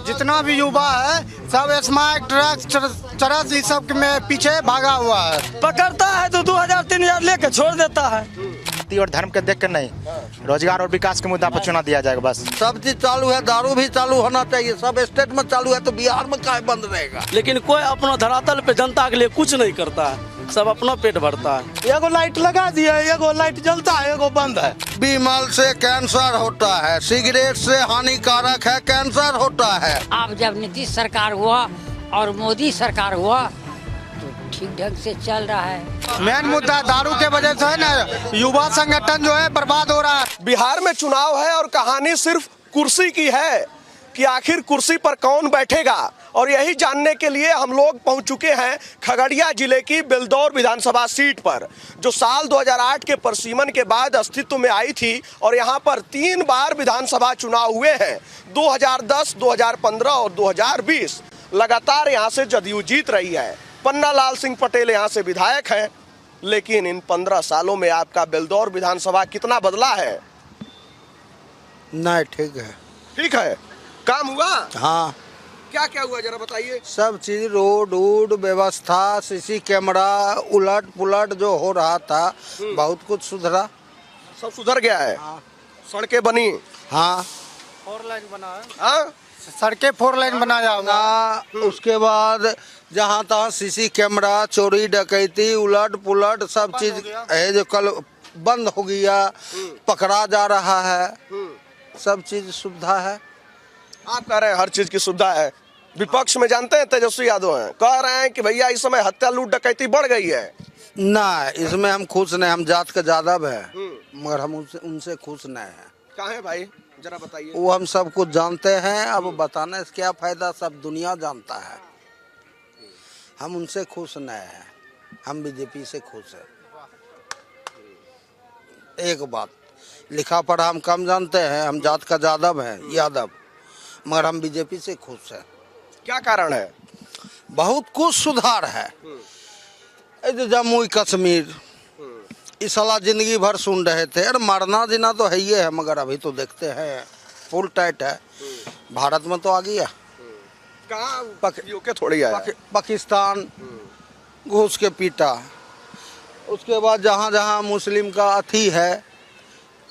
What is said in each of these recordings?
जितना भी युवा है सब स्मार्ट ड्रग्स चरस इस सब में पीछे भागा हुआ है। पकड़ता है तो 2000-3000 लेके छोड़ देता है। जाति और धर्म के देख कर नहीं, रोजगार और विकास के मुद्दा पर चुना दिया जाएगा बस। सब चीज चालू है, दारू भी चालू होना चाहिए। सब स्टेट में चालू है तो बिहार में काहे बंद रहेगा? लेकिन कोई अपना धरातल पे जनता के लिए कुछ नहीं करता है, सब अपना पेट भरता है। एगो लाइट लगा दिया, एगो लाइट जलता है, एगो बंद है। बीमल से कैंसर होता है, सिगरेट से हानिकारक है, कैंसर होता है। अब जब नीतीश सरकार हुआ और मोदी सरकार हुआ तो ठीक ढंग से चल रहा है। मेन मुद्दा दारू के वजह से है ना, युवा संगठन जो है बर्बाद हो रहा है। बिहार में चुनाव है और कहानी सिर्फ कुर्सी की है कि आखिर कुर्सी पर कौन बैठेगा, और यही जानने के लिए हम लोग पहुंच चुके हैं खगड़िया जिले की बेलदौर विधानसभा सीट पर, जो साल 2008 के परसीमन के बाद अस्तित्व में आई थी। और यहां पर 3 बार विधानसभा चुनाव हुए हैं, 2010, 2015 और 2020। लगातार यहां से जदयू जीत रही है। पन्ना लाल सिंह पटेल यहां से विधायक हैं। लेकिन इन 15 सालों में आपका बेलदौर विधानसभा कितना बदला है? नहीं, ठीक है। ठीक है, काम हुआ? हाँ, क्या क्या हुआ जरा बताइए। सब चीज रोड वोड व्यवस्था, सीसी कैमरा, उलट पुलट जो हो रहा था बहुत कुछ सुधरा। सब सुधर गया है। हाँ। सड़कें बनी। हाँ, 4 लाइन बना है, हाँ? सड़कें 4 लाइन बनाया हुआ। उसके बाद जहाँ तहाँ सीसी कैमरा, चोरी डकैती, उलट पुलट सब चीज है जो कल बंद हो गया, पकड़ा जा रहा है। सब चीज सुविधा है। आप कह रहे हैं हर चीज की सुविधा है। विपक्ष में जानते हैं तेजस्वी यादव हैं, कह रहे हैं कि भैया इस समय हत्या लूट डकैती बढ़ गई है। ना, इसमें हम खुश नहीं। हम जात का ज्यादा है मगर हम उनसे खुश नहीं है। कहाँ है भाई, जरा बताइए। वो हम सब कुछ जानते हैं, अब बताने से क्या फायदा, सब दुनिया जानता है। हम उनसे खुश नहीं है, हम बीजेपी से खुश है। एक बात, लिखा पढ़ा हम कम जानते हैं, हम जात का यादव है, यादव, मगर हम बीजेपी से खुश है। क्या कारण है? बहुत कुछ सुधार है। जम्मू कश्मीर इस साला जिंदगी भर सुन रहे थे, अरे मरना जीना तो है ही है, मगर अभी तो देखते हैं फुल टाइट है। भारत में तो आ गया। कहाँ यूके थोड़ी आया। पाकिस्तान घुस के पीटा। उसके बाद जहाँ जहाँ मुस्लिम का अथी है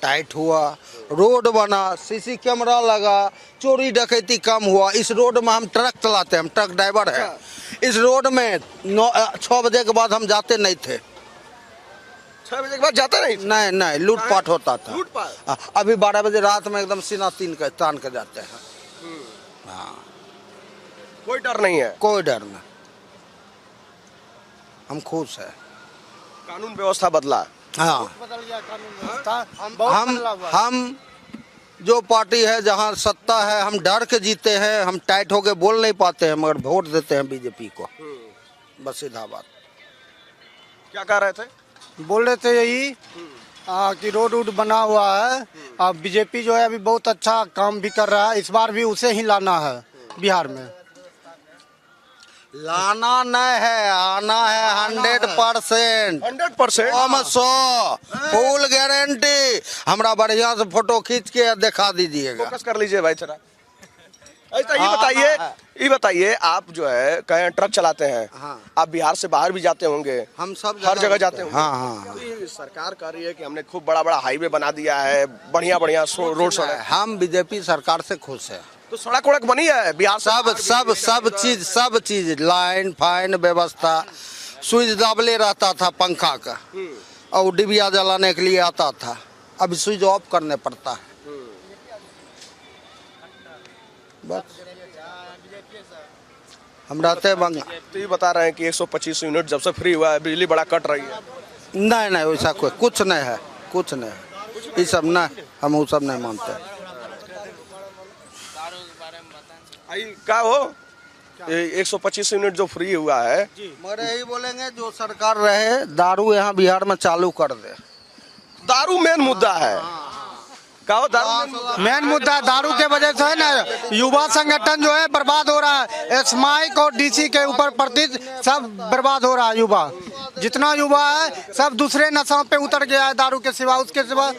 टाइट हुआ, रोड बना, सीसी कैमरा लगा, चोरी डकैती कम हुआ। इस रोड में हम ट्रक चलाते हैं, हम ट्रक ड्राइवर है। इस रोड में 6 बजे के बाद हम जाते नहीं थे। 6 बजे के बाद जाते नहीं? नहीं, लूटपाट होता था। लूटपाट? अभी 12 बजे रात में एकदम सीना तान के जाते हैं। हाँ, कोई डर नहीं है? कोई डर नहीं, हम खुश है। कानून व्यवस्था बदला। हाँ, बदल गया कानून व्यवस्था। हम जो पार्टी है जहाँ सत्ता है, हम डर के जीते हैं। हम टाइट होके बोल नहीं पाते हैं, मगर वोट देते हैं बीजेपी को। बस सीधा बात। क्या कह रहे थे? बोल रहे थे यही कि रोड वोड बना हुआ है। अब बीजेपी जो है अभी बहुत अच्छा काम भी कर रहा है, इस बार भी उसे ही लाना है बिहार में। लाना नहीं है, आना है 100%। 100%? 100 फुल गारंटी। हमरा बढ़िया से फोटो खींच के दिखा दीजिएगा। फोकस कर लीजिए भाई जरा। अच्छा ये बताइए, आप जो है कहीं ट्रक चलाते हैं। हाँ। आप बिहार से बाहर भी जाते होंगे। हम सब हर जगह जाते होंगे। हाँ। तो ये सरकार कह रही है कि हमने खूब बड़ा हाईवे बना दिया है, बढ़िया रोड सड़क। हम बीजेपी सरकार से खुश है। तो सड़क वड़क बनी है बिहार से? सब चीज लाइन फाइन व्यवस्था। स्विच दाबले रहता था पंखा का, और डिबिया जलाने के लिए आता था, अभी स्विच ऑफ करने पड़ता है। बस हम रहते हैं बंगा। तो ये बता रहे हैं कि 125 यूनिट जब से फ्री हुआ है बिजली बड़ा कट रही है। नहीं, वैसा कुछ नहीं है, कुछ नहीं है। ये सब नहीं, हम वो सब नहीं मानते। क्या हो 125 यूनिट जो फ्री हुआ है? मगर यही बोलेंगे जो सरकार रहे, दारू यहाँ बिहार में चालू कर दे। दारू मेन मुद्दा है। कहो दारू मेन मुद्दा दारू के वजह से है ना, युवा संगठन जो है बर्बाद हो रहा है। एसमाइक और डीसी के ऊपर प्रति सब बर्बाद हो रहा है युवा। जितना युवा है सब दूसरे नशा पे उतर गया है, दारू के सिवा। उसके सिवा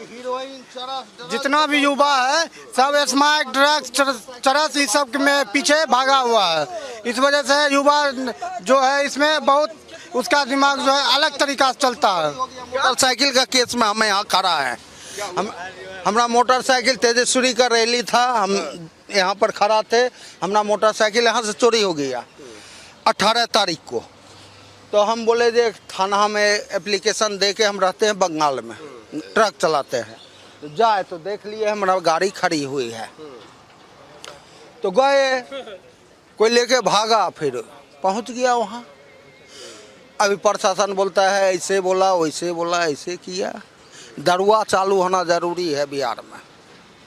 जितना भी युवा है सब स्मैक, ड्रग्स, चरस इस सब में पीछे भागा हुआ है। इस वजह से युवा जो है इसमें बहुत उसका दिमाग जो है अलग तरीका से चलता है। मोटरसाइकिल का केस में हमें यहाँ खड़ा है। हमारा मोटरसाइकिल तेजस्वी का रैली था, हम यहाँ पर खड़ा थे। हमारा मोटरसाइकिल यहाँ से चोरी हो गया 18 तारीख को। तो हम बोले जे थाना में एप्लीकेशन दे के, हम रहते हैं बंगाल में, ट्रक चलाते हैं, तो जाए तो देख लिए हमारा गाड़ी खड़ी हुई है। तो गए, कोई लेके भागा, फिर पहुँच गया वहाँ। अभी प्रशासन बोलता है ऐसे बोला, वैसे बोला, ऐसे किया। दरुआ चालू होना जरूरी है बिहार में।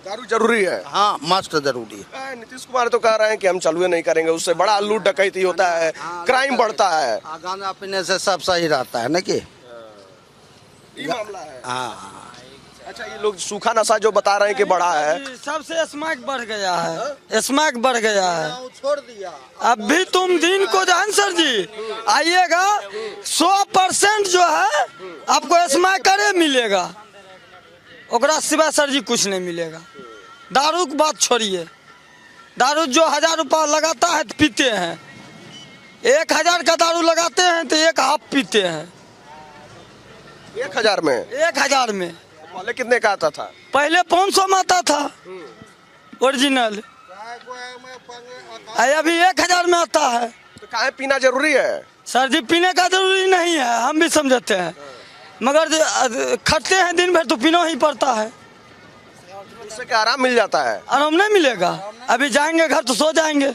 दारू जरूरी है। हाँ, मस्त जरूरी है। नीतीश कुमार तो कह रहे हैं कि हम चालू नहीं करेंगे, उससे बड़ा लूट डकैती होता है, क्राइम बढ़ता है। गांजा पीने से सब सही रहता है ना कि ये मामला है। हाँ। अच्छा, ये लोग सूखा नशा जो बता रहे हैं कि बढ़ा है, सबसे स्मैक बढ़ गया है, स्मैक बढ़ गया है। छोड़ दिया। अब भी तुम दिन को जान सर जी आइएगा 100% जो है आपको स्मैक करे मिलेगा, ओकरा सिवा सर जी कुछ नहीं मिलेगा। दारू की बात छोड़िए, दारू जो 1000 रुपया लगाता है तो पीते हैं, 1000 का दारू लगाते हैं तो एक हाफ पीते हैं 1000 में। 1000 में। पहले कितने का आता था? पहले 500 में आता था ओरिजिनल, अभी 1000 में आता है। तो काहे पीना जरूरी है? सर जी पीने का जरूरी नहीं है, हम भी समझते हैं, मगर खटते हैं दिन भर तो पीना ही पड़ता है। उससे क्या आराम मिल जाता है? आराम नहीं मिलेगा। अभी जाएंगे घर तो सो जाएंगे,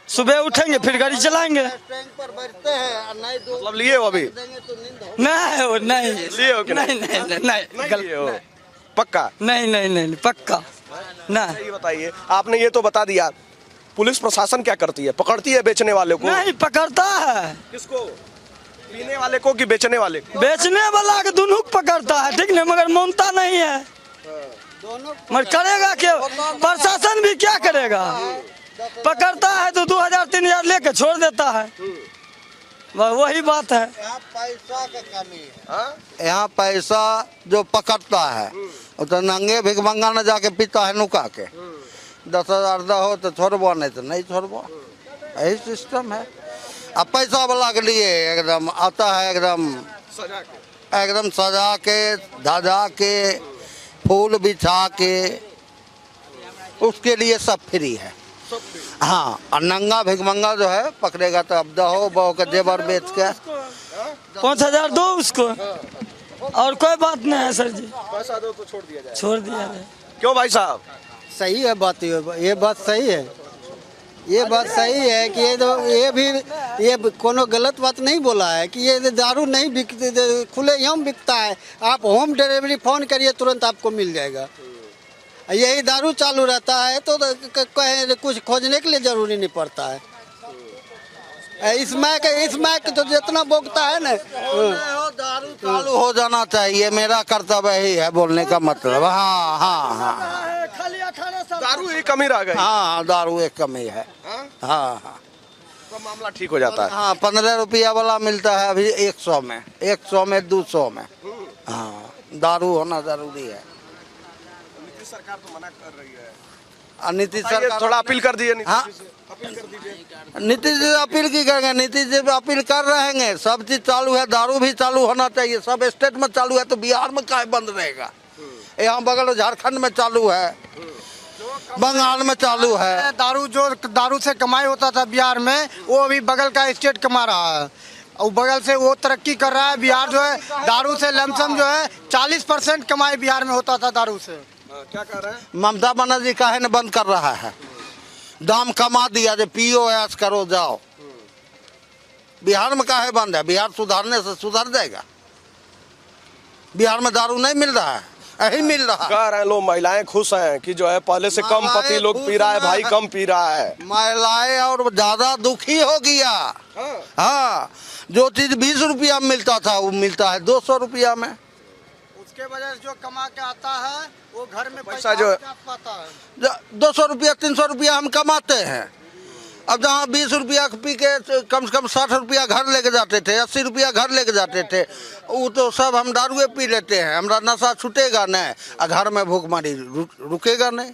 सुबह उठेंगे फिर गाड़ी चलाएंगे। मतलब लिए हो अभी? नहीं लिए हो कि नहीं लिए हो? पक्का नहीं पक्का नहीं। ये बताइए, आपने ये तो बता दिया, पुलिस प्रशासन क्या करती है? पकड़ती है बेचने वाले को? नहीं पकड़ता है। किसको? पीने वाले को कि बेचने वाले को? बेचने वाला के दोनों को पकड़ता है, ठीक नहीं, मगर मानता नहीं है। मगर करेगा क्या? प्रशासन भी क्या करेगा? पकड़ता है तो 2000-3000 लेके छोड़ देता है, वही बात है। पैसा का कमी है। यहाँ पैसा जो पकड़ता है वो तो नंगे भिखमंगा न जाके पीता है नुका के। 10,000 हो तो छोड़बो, नहीं तो नहीं छोड़बो, यही सिस्टम है। अब पैसा वाला के लिए एकदम आता है, एकदम सजा के धजा के फूल बिछा के, उसके लिए सब फ्री है। हाँ, और नंगा भिखमंगा जो है पकड़ेगा तो अब दहो बहो के जेवर बेच के 5000 दो उसको, और कोई बात नहीं है सर जी, पैसा दो तो छोड़ दिया जाए। छोड़ दिया जाए। क्यों भाई साहब? सही है बात, ये बात सही है, ये बात सही है कि ये भी कोनो गलत बात नहीं बोला है कि ये दारू नहीं बिकते, खुले आम बिकता है। आप होम डिलीवरी फोन करिए तुरंत आपको मिल जाएगा। यही दारू चालू रहता है तो कहीं कुछ खोजने के लिए जरूरी नहीं पड़ता है। इसमें तो जितना बोकता है ना, दारू चालू हो जाना चाहिए, मेरा कर्तव्य ही है बोलने का मतलब। हाँ हाँ हाँ, दारू एक कमी रह गई। हाँ, दारू एक कमी है। हाँ हाँ, तो मामला ठीक हो जाता है। हाँ, 15 रुपया वाला मिलता है अभी 100 में, 100 में 200 में। हाँ, दारू होना जरूरी है। नीतीश सरकार तो मना कर रही है। नीतीश सरकार थोड़ा अपील कर दिए। हाँ, नीतीश जी अपील की करेंगे? नीतीश जी अपील कर रहेंगे, सब चीज चालू है, दारू भी चालू होना चाहिए। सब स्टेट में चालू है तो बिहार में काहे बंद रहेगा? यहाँ बगल झारखंड में चालू है, बंगाल में चालू है। दारू से कमाई होता था बिहार में, वो अभी बगल का स्टेट कमा रहा है और बगल से वो तरक्की कर रहा है। बिहार जो है दारू से लमसम जो है 40% कमाई बिहार में होता था दारू से। क्या कर रहे हैं? ममता बनर्जी काहे न बंद कर रहा है? दाम कमा दिया, जो पियो ऐश करो जाओ। बिहार में काहे बंद है? बिहार सुधारने से सुधर जाएगा। बिहार में दारू नहीं मिल रहा है, यही मिल रहा है। कह रहे हैं लोग, महिलाएं खुश हैं कि जो है पहले से कम पति लोग पी रहा है, भाई कम पी रहा है। महिलाएं और ज्यादा दुखी हो गया। हाँ, जो चीज 20 रुपया में मिलता था वो मिलता है 200 रुपया में। उसके वजह से जो कमा के आता है वो घर में पैसा जो पाता है। 200 रुपया 300 रुपया हम कमाते हैं, अब जहाँ 20 रुपया पी के कम से कम 60 रुपया घर लेके जाते थे, 80 रुपया घर लेके जाते थे, वो तो सब हम दारुए पी लेते हैं, हमारा नशा छूटेगा नहीं और घर में भूखमरी रुकेगा नहीं।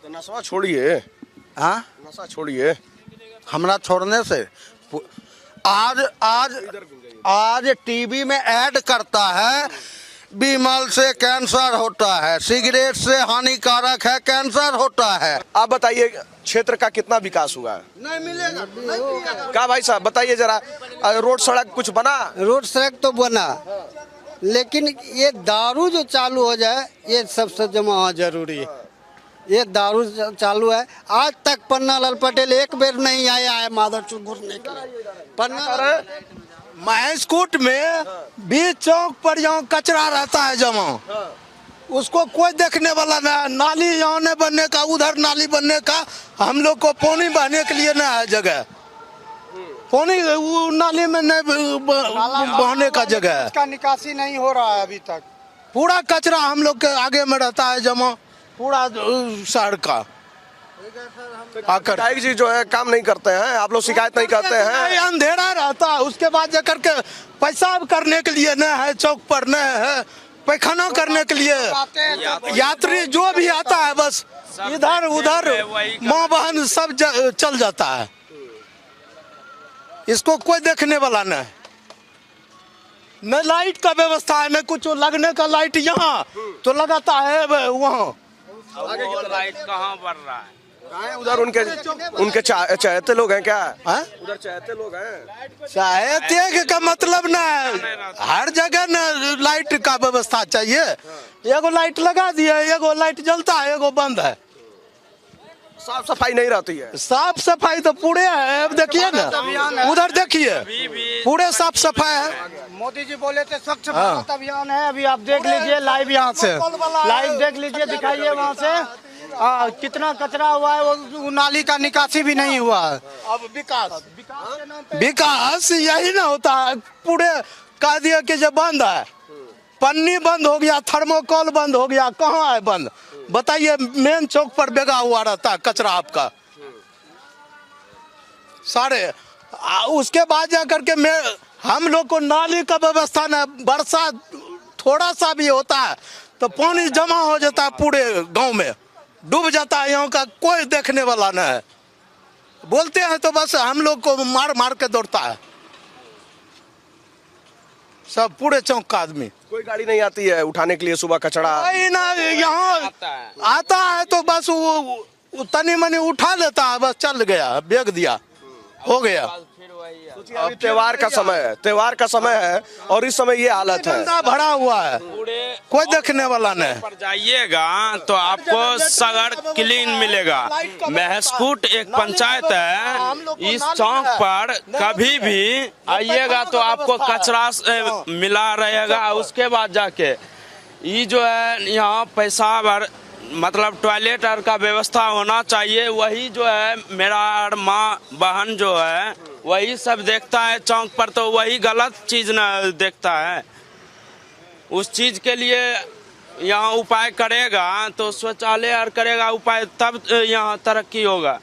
तो नशा छोड़िए, हाँ नशा छोड़िए। हमारा छोड़ने से आज आज आज टीवी में ऐड करता है बीमल से कैंसर होता है, सिगरेट से हानिकारक है, कैंसर होता है। आप बताइए क्षेत्र का कितना विकास हुआ है? नहीं मिलेगा। क्या भाई साहब बताइए जरा, रोड सड़क कुछ बना? रोड सड़क तो बना, लेकिन ये दारू जो चालू हो जाए ये सबसे जमा होना जरूरी है। ये दारू चालू है, आज तक पन्नालाल पटेल एक बेर नहीं आया है माधवचूर घूरने के लिए। पन्ना महेशकूट में बीच चौक पर यहाँ कचरा रहता है जमा, उसको कोई देखने वाला नहीं। नाली यहाँ नहीं बनने का, उधर नाली बनने का, हम लोग को पानी बहने के लिए नहीं है जगह, पानी वो नाली में नहीं बहने का जगह है। इसका निकासी नहीं हो रहा है अभी तक। पूरा कचरा हम लोग के आगे में रहता है जमा, पूरा शहर का आकर। विधायक जी जो है काम नहीं करते हैं, आप लोग शिकायत नहीं करते हैं? अंधेरा रहता है, उसके बाद जाकर के पेशाब करने के लिए न है, चौक पर न है, पैखाना करने के लिए यात्री जो भी आता है बस इधर उधर माँ बहन सब चल जाता है, इसको कोई देखने वाला न है। न लाइट का व्यवस्था है, न कुछ लगने का। लाइट यहाँ तो लगाता है वहाँ, लाइट कहाँ बढ़ रहा है? उधर उनके चाहते लोग हैं क्या? है? उधर चाहते लोग हैं? चाहे का मतलब ना, हर जगह न लाइट का व्यवस्था चाहिए। एगो लाइट लगा दिए, एगो लाइट जलता है, एगो बंद है। साफ सफाई नहीं रहती है। साफ सफाई तो पूरे है, अब देखिए ना, उधर देखिए पूरे साफ सफाई है। मोदी जी बोले थे स्वच्छ भारत अभियान है, अभी आप देख लीजिए लाइव यहाँ से, लाइव देख लीजिए, दिखाइए वहाँ से कितना कचरा हुआ है, वो नाली का निकासी भी नहीं हुआ है। अब विकास यही ना होता है, पूरे कह दिया कि जब बंद है, पन्नी बंद हो गया, थर्मोकोल बंद हो गया, कहाँ है बंद बताइए? मेन चौक पर बेगा हुआ रहता है कचरा आपका सारे। उसके बाद जाकर के हम लोग को नाली का व्यवस्था न, बरसात थोड़ा सा भी होता है तो पानी जमा हो जाता है, पूरे गांव में डूब जाता है, यहाँ का कोई देखने वाला न है। बोलते हैं तो बस हम लोग को मार मार के दौड़ता है सब, पूरे चौक का आदमी। कोई गाड़ी नहीं आती है उठाने के लिए सुबह कचरा? नहीं ना, यहाँ आता है तो बस वो तनी मनी उठा लेता है, बस चल गया, बेग दिया, हो गया। अब त्योहार का समय है, त्योहार का समय है और इस समय ये हालत है, भरा हुआ है, कोई देखने वाला नहीं। पर जाइएगा तो आपको सगर क्लीन मिलेगा। महेशकूट एक पंचायत है, इस चौक पर कभी भी आइएगा तो आपको कचरा मिला रहेगा। उसके बाद जाके ये जो है यहाँ पेशाब मतलब टॉयलेट और का व्यवस्था होना चाहिए। वही जो है मेरा और माँ बहन जो है वही सब देखता है चौक पर, तो वही गलत चीज न देखता है। उस चीज के लिए यहाँ उपाय करेगा तो शौचालय और करेगा उपाय, तब यहाँ तरक्की होगा।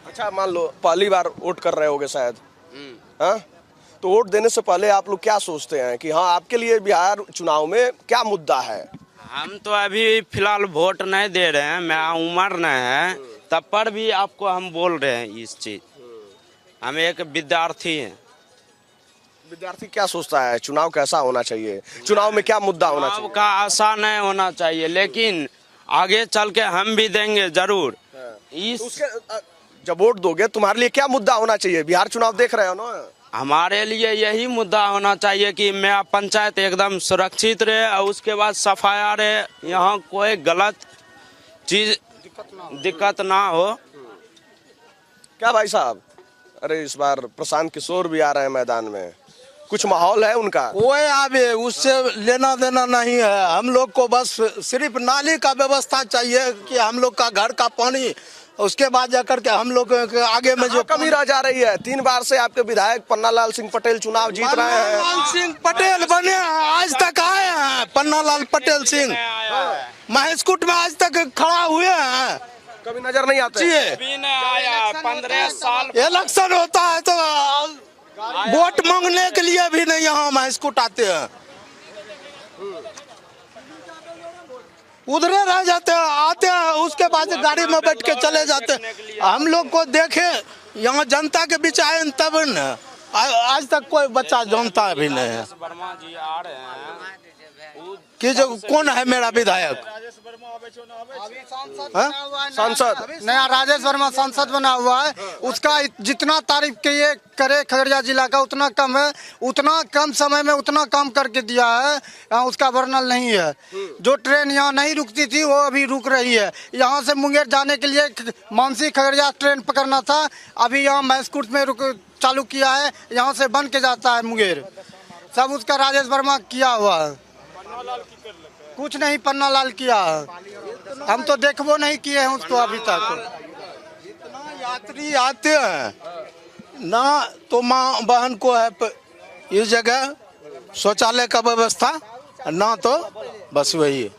अच्छा मान लो पहली बार वोट कर रहे होगे शायद, हाँ? तो वोट देने से पहले आप लोग क्या सोचते हैं कि हाँ आपके लिए बिहार चुनाव में क्या मुद्दा है? हम तो अभी फिलहाल वोट नहीं दे रहे हैं, मेरा उम्र नहीं है, तब पर भी आपको हम बोल रहे हैं इस चीज। हम एक विद्यार्थी हैं। विद्यार्थी क्या सोचता है चुनाव कैसा होना चाहिए, चुनाव में क्या मुद्दा होना चाहिए? का आशा नहीं होना चाहिए, लेकिन आगे चल के हम भी देंगे जरूर। इस जब वोट दोगे तुम्हारे लिए क्या मुद्दा होना चाहिए? बिहार चुनाव देख रहे हो ना, हमारे लिए यही मुद्दा होना चाहिए कि मेरा पंचायत एकदम सुरक्षित रहे और उसके बाद सफाया रहे, यहाँ कोई गलत चीज दिक्कत ना हो। क्या भाई साहब? अरे इस बार प्रशांत किशोर भी आ रहे हैं मैदान में, कुछ माहौल है उनका? कोई आवे उससे लेना देना नहीं है, हम लोग को बस सिर्फ नाली का व्यवस्था चाहिए कि हम लोग का घर का पानी, उसके बाद जाकर के हम लोग के आगे में जो कमी रह जा रही है। 3 बार से आपके विधायक पन्नालाल सिंह पटेल चुनाव जीत रहे हैं। पन्नालाल सिंह पटेल बने आज तक आए हैं, पन्नालाल पटेल सिंह महेशकूट में आज तक खड़ा हुए हैं, कभी नजर नहीं आते। जी अभी न आया 15 साल इलेक्शन होता है तो वोट मांगने के लिए भी नहीं यहाँ महस्कूट आते हैं, उधरे रह जाते हैं, आते हैं उसके बाद गाड़ी में बैठ के चले जाते हैं। हम लोग को देखे यहाँ जनता के बीच आए तब न, आज तक कोई बच्चा जानता भी नहीं है वर्मा जी आ रहे हैं कि जो कौन है मेरा विधायक। सांसद नया राजेश वर्मा सांसद बना हुआ है, उसका जितना तारीफ किए करे खगड़िया जिला का उतना कम है, उतना कम समय में उतना काम करके दिया है, यहाँ उसका वर्णन नहीं है। जो ट्रेन यहाँ नहीं रुकती थी वो अभी रुक रही है। यहाँ से मुंगेर जाने के लिए मानसी खगड़िया ट्रेन पकड़ना था, अभी यहाँ महस्कूट में चालू किया है, यहाँ से बन के जाता है मुंगेर। सब उसका राजेश वर्मा किया हुआ है, कुछ नहीं पन्ना लाल किया है। हम तो देखबो नहीं किए हैं उसको अभी तक। जितना यात्री आते हैं ना तो माँ बहन को है इस जगह शौचालय का व्यवस्था, ना तो बस वही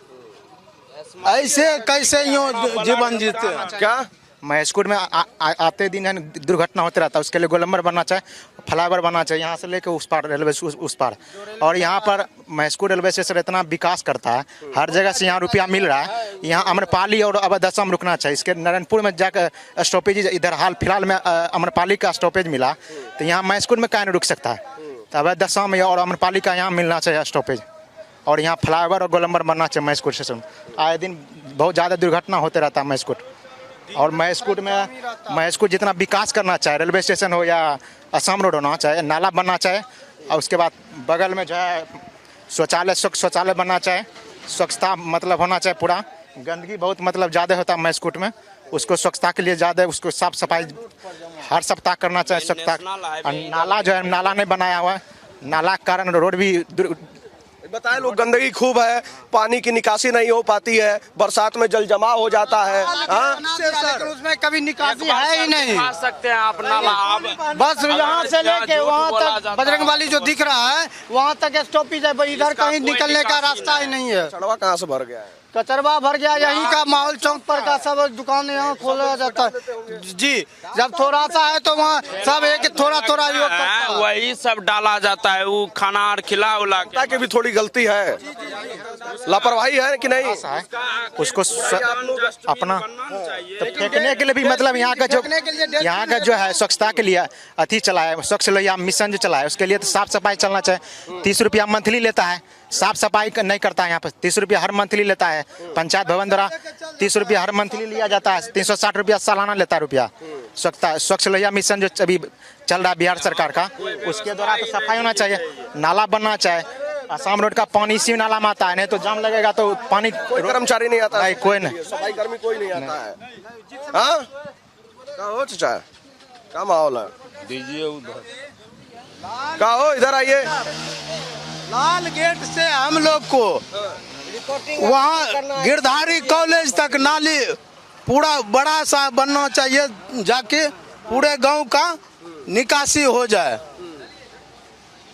ऐसे कैसे यूँ जीवन जीते हैं। क्या महस्कूट में आते दिन है दुर्घटना होते रहता है, उसके लिए गोलंबर बनना चाहिए, फ्लाईओवर बनना चाहिए यहाँ से लेकर उस पार रेलवे उस पार। और यहाँ पर महस्कूट रेलवे स्टेशन इतना विकास करता है, हर जगह से यहाँ रुपया मिल रहा है। यहाँ अम्रपाली और अब दसम रुकना चाहिए, इसके नारायणपुर में जाकर स्टॉपेज इधर हाल फिलहाल में अम्रपाली का स्टॉपेज मिला, तो यहाँ महस्कूट में क्या नहीं रुक सकता है। तो अब दसम और अम्रपाली का यहाँ मिलना चाहिए स्टॉपेज, और यहाँ फ्लाईओवर और गोलंबर बनना चाहिए महस्कूट स्टेशन। आए दिन बहुत ज़्यादा दुर्घटना होते रहता है महस्कूट। और महस्कूट जितना विकास करना चाहे, रेलवे स्टेशन हो या असम रोड होना चाहे, नाला बनना चाहे, और उसके बाद बगल में जो है शौचालय शौचालय बनना चाहे, स्वच्छता मतलब होना चाहिए पूरा। गंदगी बहुत मतलब ज़्यादा होता है महस्कूट में, उसको स्वच्छता के लिए ज़्यादा उसको साफ सफाई हर सप्ताह करना चाहिए स्वच्छता। और नाला जो है नाला नहीं बनाया हुआ है, नाला के कारण रोड भी बताए लोग गंदगी खूब है, पानी की निकासी नहीं हो पाती है, बरसात में जल जमाव हो जाता है। उसमें कभी निकासी है ही नहीं। आ सकते हैं आप नाला, आप बस यहाँ से लेके वहाँ तक बजरंगबली जो दिख रहा है वहाँ तक स्टॉपेज है, इधर कहीं निकलने का रास्ता ही नहीं है। सड़वा कहाँ से भर गया है? कचरवा भर गया, यहीं का माहौल चौक पर का सब दुकान यहाँ खोला जाता है जी। जब थोड़ा सा है तो वहाँ सब एक थोड़ा थोड़ा योग करता है, वही सब डाला जाता है, वो खाना और खिला उला की भी थोड़ी गलती है, लापरवाही है कि नहीं? उसको अपना तो फेंकने के लिए भी मतलब यहाँ का जो है स्वच्छता के लिए अति चलाए, स्वच्छ लोहिया मिशन जो चलाए, उसके लिए तो साफ सफाई चलना चाहिए। 30 रुपया मंथली लेता है, साफ सफाई नहीं करता है यहाँ पर। 30 रुपया हर मंथली लेता है, पंचायत भवन द्वारा 30 रुपया हर मंथली लिया जाता है, 360 रुपया सालाना लेता है रुपया। स्वच्छ लोहिया मिशन जो अभी चल रहा है बिहार सरकार का, उसके द्वारा तो सफाई होना चाहिए, नाला बनना चाहिए। आसाम रोड का पानी इसी नाला में आता है, नहीं तो जाम लगेगा तो पानी। कोई कर्मचारी नहीं आता है, कोई नहीं, सफाई कर्मी कोई नहीं आता है। हाँ क्या हो चाचा, क्या माहौल है? दीजिए उधर, क्या हो इधर आइए। लाल गेट से हम लोग को वहाँ गिरधारी कॉलेज तक नाली पूरा बड़ा सा बनना चाहिए, जाके पूरे गांव का निकासी हो जाए,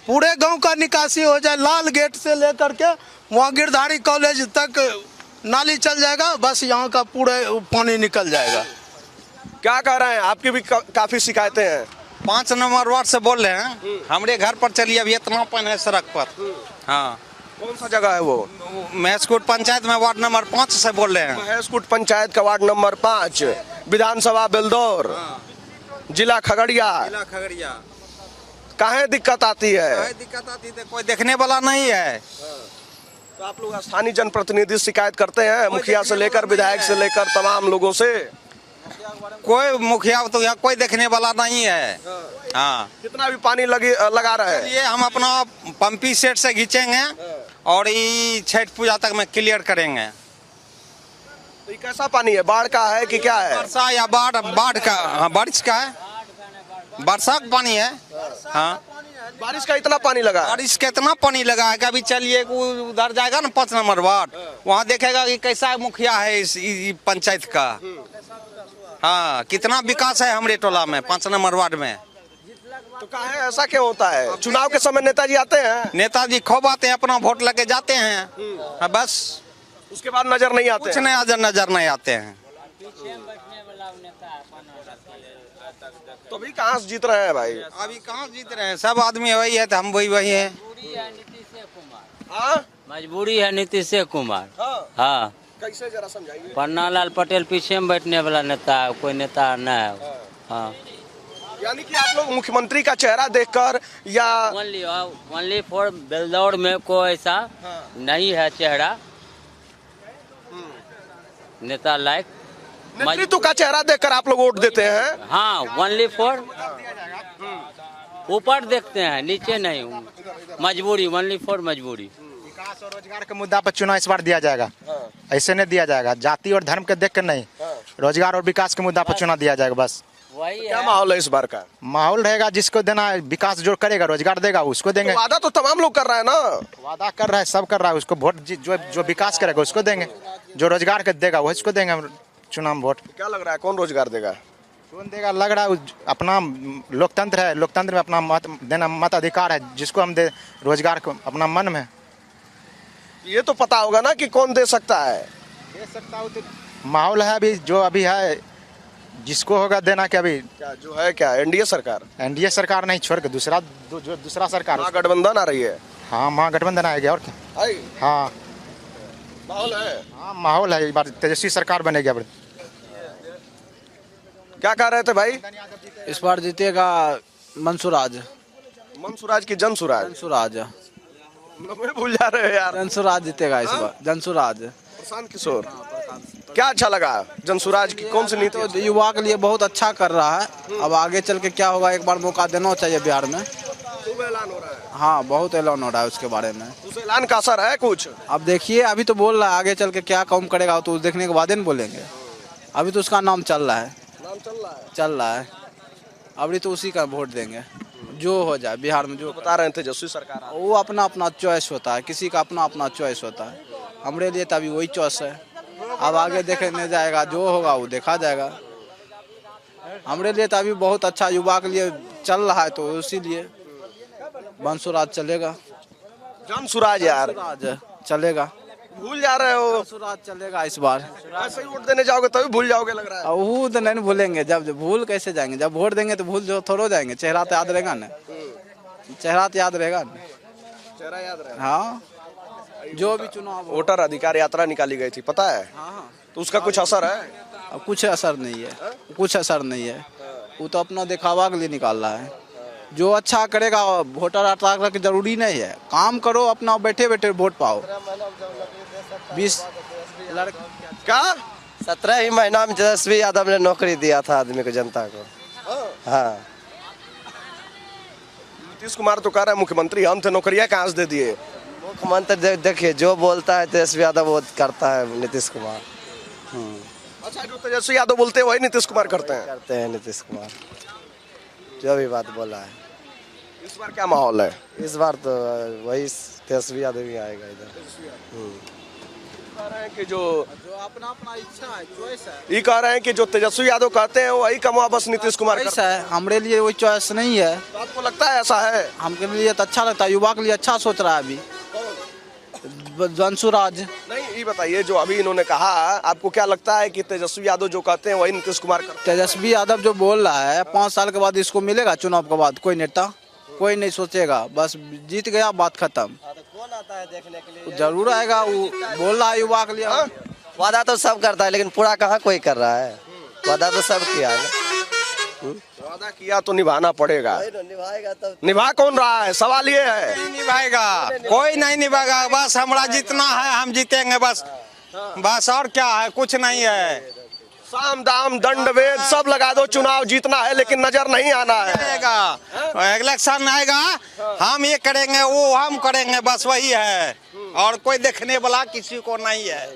पूरे गांव का निकासी हो जाए। लाल गेट से लेकर के वहाँ गिरधारी कॉलेज तक नाली चल जाएगा, बस यहाँ का पूरे पानी निकल जाएगा। क्या कह रहे हैं? आपकी भी काफी शिकायतें हैं। 5 नंबर वार्ड से बोल रहे हैं, हमारे घर पर चलिए अभी इतना पानी है सड़क पर। हाँ, कौन सा जगह है वो? महस्कूट पंचायत में वार्ड नंबर 5 से बोल रहे हैं। महस्कूट पंचायत का वार्ड नंबर 5, विधानसभा बेलदौर, जिला खगड़िया। काहे दिक्कत आती है? दिक्कत आती है, कोई देखने वाला नहीं है। तो आप लोग स्थानीय जनप्रतिनिधि शिकायत करते हैं, मुखिया से लेकर विधायक से लेकर तमाम लोगों से? कोई मुखिया तो यहाँ कोई देखने वाला नहीं है। हाँ, कितना भी पानी लगा रहा है, ये हम अपना पंपी सेट से खींचेंगे और ये छठ पूजा तक में क्लियर करेंगे। तो ये कैसा पानी है? बाढ़ का है कि क्या है? वर्षा या बाढ़ का? हाँ, बारिश का है, वर्षा का पानी है। हाँ, बारिश का इतना पानी लगा? बारिश का इतना पानी लगा है कि अभी चलिए उधर जाएगा ना 5 नंबर वार्ड, वहाँ देखेगा कि कैसा मुखिया है इस पंचायत का। हाँ, कितना विकास है हमारे टोला में 5 नंबर वार्ड में। तो कहा है ऐसा क्यों होता है? चुनाव के समय नेताजी आते हैं, नेताजी खूब आते हैं, अपना वोट लेके जाते हैं। हाँ, बस उसके बाद नजर नहीं आते, कुछ नजर नहीं आते हैं। तो अभी कहाँ से जीत रहे हैं भाई? अभी कहाँ जीत रहे हैं, सब आदमी वही है तो हम वही हैं। हाँ? मजबूरी है नीतीश कुमार। हाँ। हाँ, कैसे जरा समझाइए। पन्नालाल पटेल पीछे में बैठने वाला नेता है, कोई नेता नहीं है। हाँ, यानी कि आप लोग मुख्यमंत्री का चेहरा देखकर या ओनली फॉर बेलदौर में कोई ऐसा नहीं है चेहरा नेता लायक। नेतृत्व का चेहरा देखकर आप लोग वोट देते हैं? हाँ, ओनली फॉर ऊपर देखते हैं, नीचे नहीं। मजबूरी, ओनली फॉर मजबूरी। विकास और रोजगार के मुद्दा पर चुनाव इस बार दिया जाएगा, ऐसे नहीं दिया जाएगा जाति और धर्म के देख कर नहीं, रोजगार और विकास के मुद्दा पर चुनाव दिया जाएगा बस। वही क्या माहौल है इस बार का? माहौल रहेगा, जिसको देना है विकास जो करेगा रोजगार देगा उसको देंगे। तो वादा तो तमाम लोग कर रहे हैं ना। वादा कर रहा है, सब कर रहा है, उसको वोट जो विकास करेगा उसको देंगे, जो रोजगार के देगा वही उसको देंगे हम चुनाव में वोट। क्या लग रहा है कौन रोजगार देगा? कौन देगा लग रहा है अपना लोकतंत्र है, लोकतंत्र में अपना मत देना मत अधिकार है, जिसको हम दे रोजगार को अपना मन में। ये तो पता होगा ना कि कौन दे सकता है। दे सकता हो तो माहौल है अभी जो अभी है, जिसको होगा देना क्या अभी क्या जो है क्या एनडीए सरकार? एनडीए सरकार नहीं छोड़ के दूसरा सरकार महागठबंधन आ रही है। हाँ महागठबंधन आएगा और क्या। आई हाँ माहौल है। हाँ माहौल है, इस बार तेजस्वी सरकार बनेगी। अब क्या कह रहे थे भाई? इस बार जीतेगा मंसूराज। मनसुराज की जनसुराज? जनसुराज, मैं भूल जा रहे हैं यार। जनसुराज जीतेगा इस बार। जनसुराज, प्रशांत किशोर। क्या अच्छा लगा जनसुराज की कौन सी नीति? तो युवा के लिए बहुत अच्छा कर रहा है। अब आगे चल के क्या होगा, एक बार मौका देना चाहिए बिहार में। खूब ऐलान हो रहा है। हाँ, बहुत ऐलान हो रहा है उसके बारे में। उस ऐलान का असर है कुछ? अब देखिए, अभी तो बोल रहा है, आगे चल के क्या काम करेगा तो देखने के बाद ही बोलेंगे। अभी तो उसका नाम चल रहा है, नाम चल रहा है। अभी तो उसी का वोट देंगे, जो हो जाए बिहार में। जो बता रहे थे तेजस्वी सरकार, वो अपना अपना चॉइस होता है, किसी का अपना अपना चॉइस होता है। हमारे लिए तो अभी वही चॉइस है। अब आगे देखने जाएगा, जो होगा वो देखा जाएगा। हमारे लिए तो अभी बहुत अच्छा युवा के लिए चल रहा है, तो इसीलिए बंसुराज चलेगा। जनसुराज यार जनसुराज चलेगा। भूल जा रहे हो। बंसुराज चलेगा इस बार। ऐसे ही वोट देने जाओगे तभी भूल जाओगे लग रहा है। वो तो नहीं भूलेंगे, जब भूल कैसे जाएंगे, जब वोट देंगे तो भूल जो थोड़ा जाएंगे। चेहरा तो याद रहेगा ना, चेहरा तो याद रहेगा ना। चेहरा याद रहे। हाँ, जो भी चुनाव हो। वोटर अधिकार यात्रा निकाली गई थी, पता है? हाँ, तो उसका कुछ असर है? अब कुछ असर नहीं है, कुछ असर नहीं है। वो तो अपना दिखावा के लिए निकाल रहा है। जो अच्छा करेगा, वोटर हटाने की जरूरी नहीं है। काम करो अपना, बैठे बैठे वोट पाओ। 20 क्या 17 ही महीना में तेजस्वी यादव ने नौकरी दिया था आदमी को, जनता को। हाँ, नीतीश कुमार तो कह रहे हैं मुख्यमंत्री हम थे, नौकरियां कहाँ से दे दिए? मुख्यमंत्री देखिए जो बोलता है तेजस्वी यादव वो करता है नीतीश कुमार। अच्छा, जो तेजस्वी यादव बोलते हैं वही नीतीश कुमार करते हैं। नीतीश कुमार जो भी बात बोला है। इस बार क्या माहौल है? इस बार तो वही तेजस्वी यादव ही आएगा इधर। कह रहे हैं कि जो अपना अपना इच्छा है, चॉइस है। ये कह रहे हैं कि जो तेजस्वी यादव कहते हैं वही कमा बस नीतीश कुमार करते चॉइस है, हमारे लिए कोई चॉइस नहीं है। हैं। आपको लगता है ऐसा है? हमके लिए तो अच्छा लगता है, युवा के लिए अच्छा सोच रहा है अभी जनसुराज। नहीं, ये बताइए जो अभी इन्होंने कहा, आपको क्या लगता है कि तेजस्वी यादव जो कहते हैं वही नीतीश कुमार करते तेजस्वी यादव जो बोल रहा है, 5 साल के बाद इसको मिलेगा चुनाव के बाद कोई नेता, कोई नहीं सोचेगा, बस जीत गया बात खत्म। कौन आता है देखने के लिए? जरूर आएगा, वो बोल रहा है युवा के लिए। वादा तो सब करता है लेकिन पूरा कहाँ कोई कर रहा है। वादा तो सब किया है, वादा किया तो निभाना पड़ेगा। निभाएगा तब। निभा कौन रहा है, सवाल ये है। नहीं निभाएगा, कोई नहीं निभाएगा। बस हमारा जितना है हम जीतेंगे बस, बस और क्या है, कुछ नहीं है। साम दाम दंड भेद सब लगा दो, चुनाव जीतना है लेकिन नजर नहीं आना है। आएगा इलेक्शन आएगा, हम ये करेंगे वो हम करेंगे, बस वही है। और कोई देखने वाला किसी को नहीं है।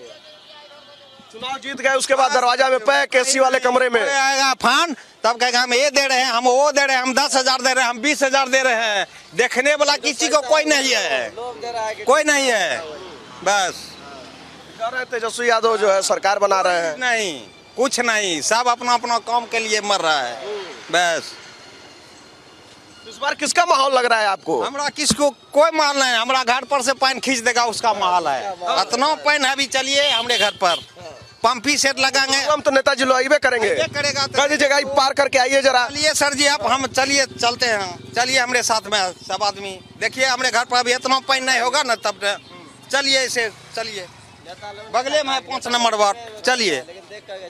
चुनाव जीत गए उसके बाद दरवाजा में पैक एसी वाले कमरे में आएगा फान, तब कहेगा हम ये दे रहे हैं, हम वो दे रहे हैं, हम 10,000 दे रहे हैं, हम 20,000 दे रहे हैं। देखने वाला किसी को कोई नहीं है, कोई नहीं है। बस कह रहे हैं तेजस्वी यादव जो है सरकार बना रहे हैं। नहीं, कुछ नहीं, सब अपना अपना काम के लिए मर रहा है बस। इस बार किसका माहौल लग रहा है आपको? हमरा किसको कोई माल नहीं, हमरा घर पर से पानी खींच देगा उसका माहौल है। इतना पानी है, अभी चलिए हमरे घर पर पंपी सेट लगाएंगे। हम तो नेताजी लोग आइए करेंगे, करेगा कह दीजिएगा पार करके आइए जरा। चलिए सर जी, आप हम चलिए चलते हैं, चलिए हमारे साथ में सब आदमी। देखिए हमारे घर पर अभी इतना पानी नहीं होगा ना तब चलिए इसे, चलिए बगले में है 5 नंबर वार्ड। चलिए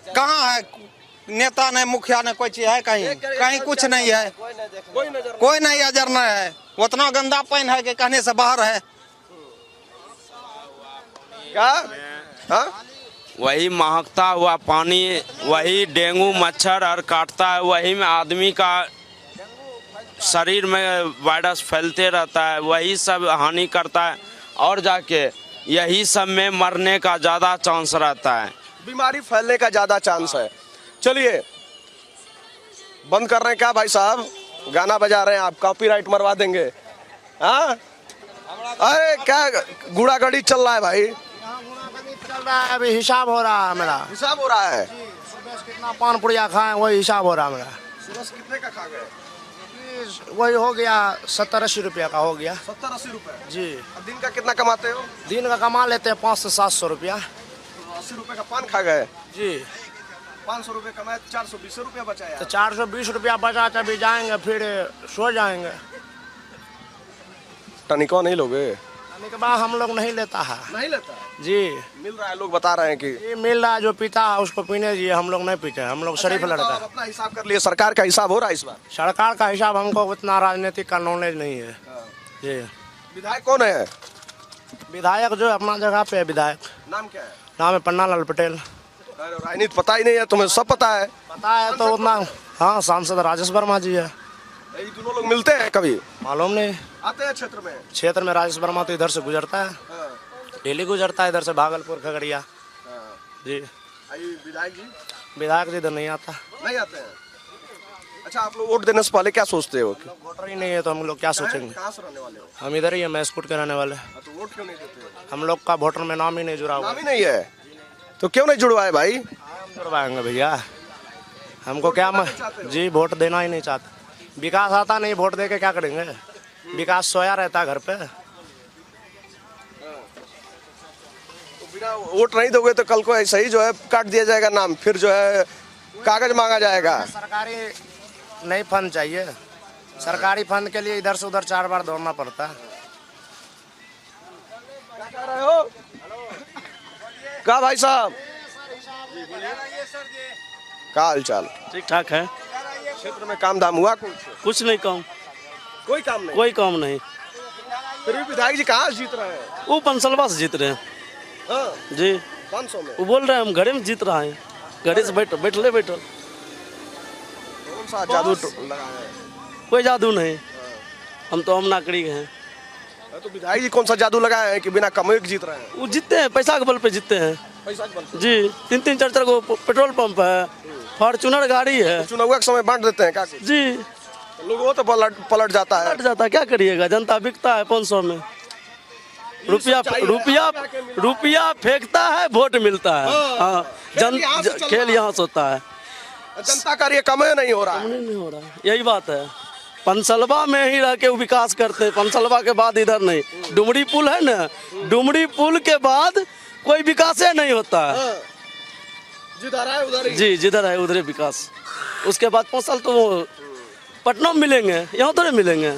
कहाँ है नेता ने मुखिया ने कोई चीज है? कहीं कुछ नहीं है, कोई नहीं नजर नहीं है। उतना गंदा पानी है कि कहने से बाहर है। क्या हाँ? वही महकता हुआ पानी, वही डेंगू मच्छर और काटता है, वही में आदमी का शरीर में वायरस फैलते रहता है, वही सब हानि करता है और जाके यही सब में मरने का ज़्यादा चांस रहता है, बीमारी फैलने का ज्यादा चांस है। चलिए बंद कर रहे हैं क्या भाई साहब? गाना बजा रहे हैं आप, कॉपीराइट मरवा देंगे। हाँ अरे क्या गुड़ा गड़ी चल रहा है भाई? चल रहा है, अभी हिसाब हो रहा है मेरा। हिसाब हो रहा है? सुबह से कितना पान पुड़िया खाए वही हिसाब हो रहा है मेरा। सुबह से कितने का खा गए? वही हो गया 70-80 रुपया का हो गया। 70-80 रुपए जी। अब दिन का कितना कमाते हो? दिन का कमा लेते हैं 500 से 700 रुपया। 80 रुपए का पान खा गए जी। 500 रुपए कमाए, 420 रुपया बचाया। तो 420 रुपया बचा, तभी जाएंगे फिर सो जाएंगे। टनिको नहीं लोगे? आने के बाद हम लोग नहीं लेता है। नहीं लेता जी। मिल रहा है, लोग बता रहे हैं कि ये मिल रहा है, जो पीता है उसको पीने दीजिए, हम लोग नहीं पीते, हम लोग शरीफ लड़का आप है। अपना हिसाब कर लिए, सरकार का हिसाब हो रहा है इस बार? सरकार का हिसाब हमको उतना राजनीतिक का नॉलेज नहीं है। जी। विधायक कौन है? विधायक जो अपना जगह पे है विधायक, नाम क्या है? नाम है पन्ना लाल पटेल। राजनीति पता ही नहीं है तुम्हें? सब पता है? पता है तो उतना। हाँ, सांसद राजेश वर्मा जी है। ये दोनों लोग मिलते हैं कभी? मालूम नहीं। आते हैं क्षेत्र में? क्षेत्र में राजेश वर्मा तो इधर से गुजरता है, डेली गुजरता है इधर से, भागलपुर खगड़िया। जी। विधायक जी? विधायक जी इधर नहीं आता। नहीं आते हैं? अच्छा, आप लोग वोट देने से पहले क्या सोचते हो? वोटर ही नहीं है तो हम लोग क्या सोचेंगे? कहाँ से रहने वाले हो? हम इधर ही है, महसूट के रहने वाले। तो वोट क्यों नहीं देते हो? हम लोग का वोटर में नाम ही नहीं जुड़ा हुआ। नाम ही नहीं है तो क्यों नहीं जुड़वाए भाई? हम जुड़वाएंगे भैया, हमको क्या जी वोट देना ही नहीं चाहते। विकास आता नहीं, वोट दे के क्या करेंगे? विकास सोया रहता है घर पे। तो बिना वोट नहीं दोगे तो कल को ऐसा ही जो है काट दिया जाएगा नाम, फिर जो है कागज मांगा जाएगा। सरकारी नहीं फंड चाहिए, सरकारी फंड के लिए इधर से उधर 4 बार दौड़ना पड़ता है। क्या कह रहे हो? क्या भाई साहब, क्या हाल चाल? ठीक ठाक है। क्षेत्र में काम धाम हुआ? कुछ नहीं काम, कोई काम नहीं? कोई काम नहीं। फिर भी विधायक जी कहाँ जीत रहे हैं? वो पंसलवा से जीत रहे हैं। हाँ? जी। 500 में? वो बोल रहे हैं हम घरे में जीत रहा है, घरे से बैठल। कौन सा जादू लगा है? कोई जादू नहीं, हम तो हम नागरिक हैं। तो विधायक जी कौन सा जादू लगाए हैं कि बिना कमाई के जीत रहे हैं? वो जीतते हैं, पैसा के बल पे जीतते हैं। पैसा के बल पे? जी। 3-3 4-4 को पेट्रोल पंप है, फॉर्चूनर गाड़ी है। चुनाव के समय बांट देते हैं क्या? जी। लोग वो तो पलट जाता है। पलट जाता है, क्या करिएगा, जनता बिकता है 500 में। रुपया फेंकता है, वोट मिलता है। हाँ, खेल यहाँ से होता है। जनता का ये कम नहीं हो रहा है। नहीं हो रहा, यही बात है। पंसलवा में ही रह के वो विकास करते हैं, पंसलवा के बाद इधर नहीं। डुमरी पुल है ना, डुमरी पुल के बाद कोई विकास नहीं होता है। जिधर है उधर ही। जी, जिधर है उधर ही विकास। उसके बाद 5 साल तो वो पटना में मिलेंगे, यहाँ तो नहीं मिलेंगे।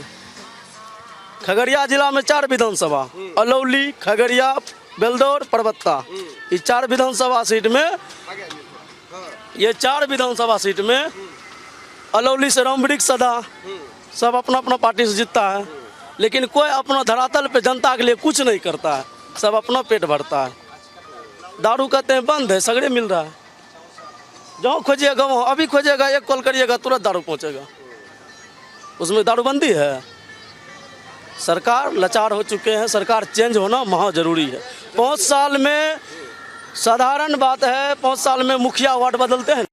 खगड़िया जिला में 4 विधानसभा, अलौली, खगड़िया, बेलदौर, परबत्ता, ये 4 विधानसभा सीट में, ये 4 विधानसभा सीट में अलौली से रामवृक्ष सदा सब अपना अपना पार्टी से जीतता है, लेकिन कोई अपना धरातल पे जनता के लिए कुछ नहीं करता है, सब अपना पेट भरता है। दारू कहते हैं बंद है, सगड़े मिल रहा है, जहाँ खोजिएगा वहाँ, अभी खोजिएगा 1 कॉल करिएगा तुरंत दारू पहुँचेगा, उसमें दारूबंदी है। सरकार लाचार हो चुके हैं, सरकार चेंज होना महा जरूरी है। 5 साल में साधारण बात है, 5 साल में मुखिया वार्ड बदलते हैं।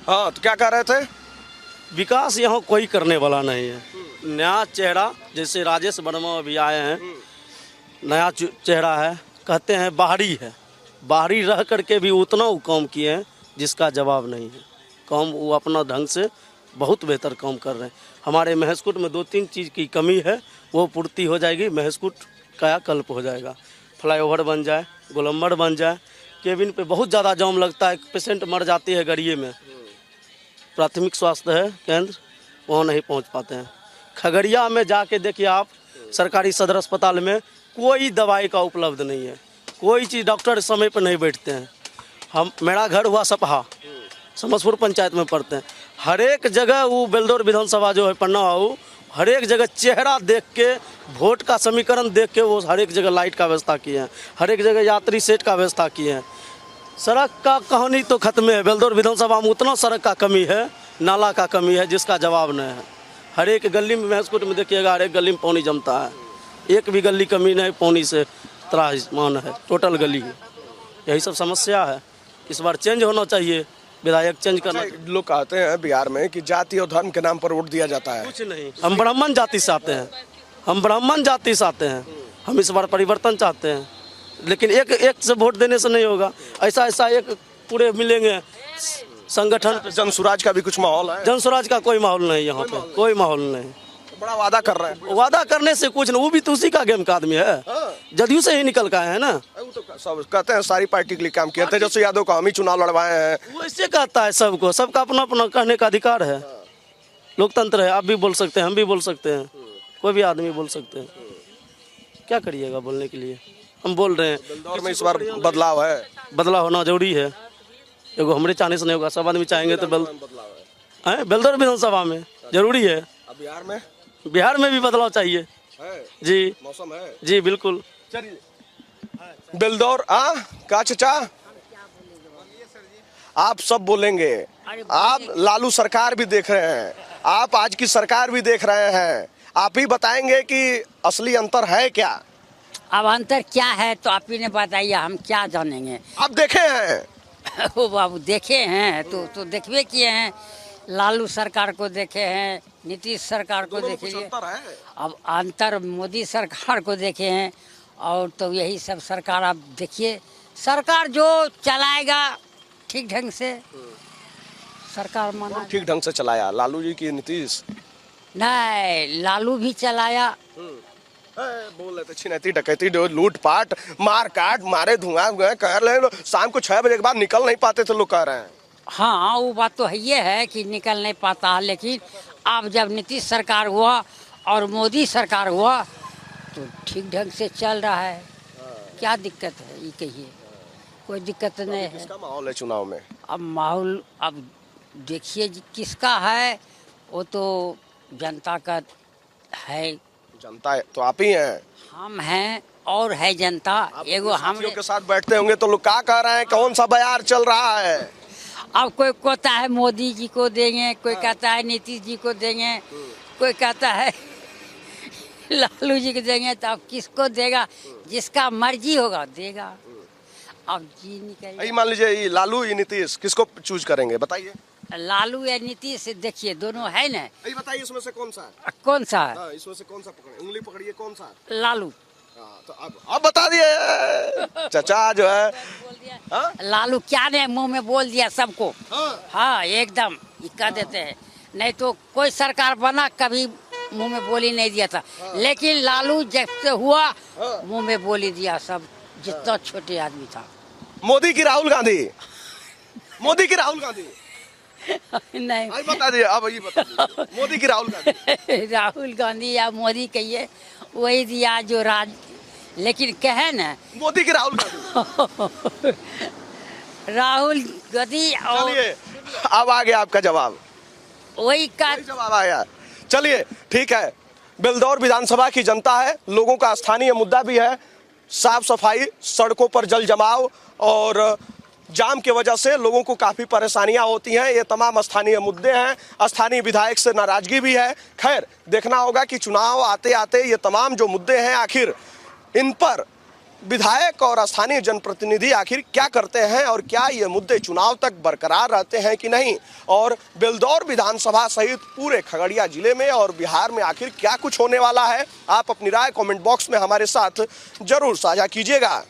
हाँ, तो क्या कह रहे थे? विकास यहाँ कोई करने वाला नहीं है। नया चेहरा, जैसे राजेश वर्मा अभी आए हैं, नया चेहरा है, कहते हैं बाहरी है, बाहरी रह करके भी उतना वो काम किए हैं जिसका जवाब नहीं है। काम वो अपना ढंग से बहुत बेहतर काम कर रहे हैं। हमारे महसूट में 2-3 चीज़ की कमी है, वो पूर्ति हो जाएगी, महसूट कायाकल्प हो जाएगा। फ्लाईओवर बन जाए, गोलंबर बन जाए, केबिन पे बहुत ज़्यादा जाम लगता है, पेशेंट मर जाती है गाड़िए में। प्राथमिक स्वास्थ्य है केंद्र, वहाँ नहीं पहुँच पाते हैं। खगड़िया में जाके देखिए आप, सरकारी सदर अस्पताल में कोई दवाई का उपलब्ध नहीं है, कोई चीज़, डॉक्टर समय पर नहीं बैठते हैं। मेरा घर हुआ सपहा, समसपुर पंचायत में पढ़ते हैं। हर एक जगह वो बेलदौर विधानसभा जो है पन्ना बाबू, हर एक जगह चेहरा देख के, वोट का समीकरण देख के वो हर एक जगह लाइट का व्यवस्था किए हैं, हर एक जगह यात्री सेट का व्यवस्था किए हैं। सड़क का कहानी तो खत्म है, बेलदौर विधानसभा में उतना सड़क का कमी है, नाला का कमी है जिसका जवाब नहीं है। हर एक गली में महसूट में देखिएगा, हर एक गली में पानी जमता है, एक भी गली कमी नहीं, पानी से त्राहिमाम है टोटल गली। यही सब समस्या है, इस बार चेंज होना चाहिए, विधायक चेंज करना। लोग कहते हैं बिहार में कि जाति और धर्म के नाम पर वोट दिया जाता है। कुछ नहीं, हम ब्राह्मण जाति से आते हैं, हम ब्राह्मण जाति से आते हैं, हम इस बार परिवर्तन चाहते हैं, लेकिन एक से वोट देने से नहीं होगा। ऐसा एक पूरे मिलेंगे संगठन। जनसुराज का भी कुछ माहौल है? जनसुराज का कोई माहौल नहीं, यहाँ पे कोई माहौल नहीं। बड़ा वादा कर रहे हैं। वादा करने से कुछ नहीं, वो भी तो उसी का गेम का आदमी है, जदयू से ही निकल का है ना। वो तो सब कहते हैं सारी पार्टी के लिए काम किया, तेजस्वी यादव का हम ही चुनाव लड़वाए हैं। वो इससे कहता है सबको, सबका अपना अपना कहने का अधिकार है, लोकतंत्र है। आप भी बोल सकते हैं, हम भी बोल सकते हैं, कोई भी आदमी बोल सकते हैं। क्या करिएगा बोलने के लिए, हम बोल रहे हैं। बेलदौर में इस बार बदलाव है, बदलाव होना जरूरी है। एगो हमरे चाहने से नहीं होगा, सब आदमी चाहेंगे तो बेलदौर विधानसभा में जरूरी है। बिहार में भी बदलाव चाहिए जी। मौसम है जी, बिल्कुल। बेलदौर का चाचा आप सब बोलेंगे, आप लालू सरकार भी देख रहे हैं, आप आज की सरकार भी देख रहे हैं, आप ही बताएंगे कि असली अंतर है क्या? अब अंतर क्या है तो आप ही ने बताइए, हम क्या जानेंगे। आप देखे हैं? ओ बाबू देखे हैं तो देखबे किए हैं, लालू सरकार को देखे हैं, नीतीश सरकार को देखे हैं। अब अंतर मोदी सरकार को देखे हैं, और तो यही सब सरकार आप देखिए, सरकार जो चलाएगा ठीक ढंग से सरकार माना। ठीक ढंग से चलाया लालू जी की नीतीश? नहीं, लालू भी चलाया। बोल रहे थे छिनैती डकैती लूटपाट मार काट मारे धुआं कह रहे हैं, शाम को 6 बजे के बाद निकल नहीं पाते थे लोग कह रहे हैं। हाँ, वो बात तो ये है कि निकल नहीं पाता है, लेकिन अब जब नीतीश सरकार हुआ और मोदी सरकार हुआ तो ठीक ढंग से चल रहा है। क्या दिक्कत है ये कहिए, कोई दिक्कत नहीं है। किसका माहौल है चुनाव में? अब माहौल अब देखिए किसका है, वो तो जनता का है। जनता है तो आप ही हैं, हम हैं और है जनता। एगो हम के साथ बैठते होंगे तो लोग क्या कह रहे हैं, कौन सा बयार चल रहा है? अब कोई कहता है मोदी जी को देंगे, कोई कहता है नीतीश जी को देंगे, कोई कहता है लालू जी को देंगे। तो अब किसको देगा, जिसका मर्जी होगा देगा। अब जी निकल, मान लीजिए ये लालू ये नीतीश, किसको चूज करेंगे बताइए? लालू या नीतीश, देखिए दोनों है ना। बताइए इसमें से कौन सा है? कौन सा है? इसमें से कौन सा पकड़े, उंगली पकड़िए, कौन सा? लालू। तो अब बता दिए चाचा जो है। लालू क्या ने मुंह में बोल दिया सबको। हाँ एकदम कह देते हैं, नहीं तो कोई सरकार बना कभी मुंह में बोली नहीं दिया था, लेकिन लालू जब से हुआ मुंह में बोली दिया सब, जितना छोटे आदमी था। मोदी की राहुल गांधी, मोदी की राहुल गांधी नहीं बता दिए, अब ये बता दिए। मोदी की राहुल गांधी राहुल गांधी या मोदी कहिए, वही दिया जो राज, लेकिन कहे न मोदी की राहुल गांधी राहुल गांधी। और अब आ गया आपका जवाब, वही का जवाब आया। चलिए ठीक है, बेलदौर विधानसभा की जनता है, लोगों का स्थानीय मुद्दा भी है, साफ सफाई, सड़कों पर जल जमाव और जाम की वजह से लोगों को काफ़ी परेशानियां होती हैं। ये तमाम स्थानीय मुद्दे हैं, स्थानीय विधायक से नाराजगी भी है। खैर देखना होगा कि चुनाव आते आते ये तमाम जो मुद्दे हैं आखिर इन पर विधायक और स्थानीय जनप्रतिनिधि आखिर क्या करते हैं और क्या ये मुद्दे चुनाव तक बरकरार रहते हैं कि नहीं, और बेलदौर विधानसभा सहित पूरे खगड़िया जिले में और बिहार में आखिर क्या कुछ होने वाला है। आप अपनी राय कमेंट बॉक्स में हमारे साथ जरूर साझा कीजिएगा।